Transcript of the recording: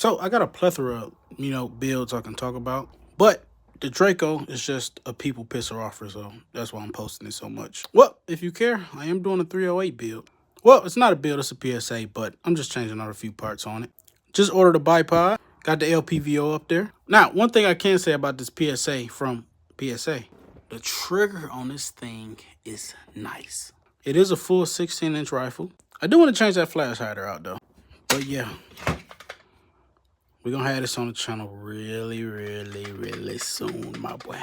So I got a plethora of, builds I can talk about. But the Draco is just a people pisser offer, so that's why I'm posting it so much. Well, if you care, I am doing a 308 build. Well, it's not a build, it's a PSA, but I'm just changing out a few parts on it. Just ordered a bipod. Got the LPVO up there. Now, one thing I can say about this PSA from PSA, the trigger on this thing is nice. It is a full 16-inch rifle. I do want to change that flash hider out, though. But yeah, we're going to have this on the channel really, really, really soon, my boy.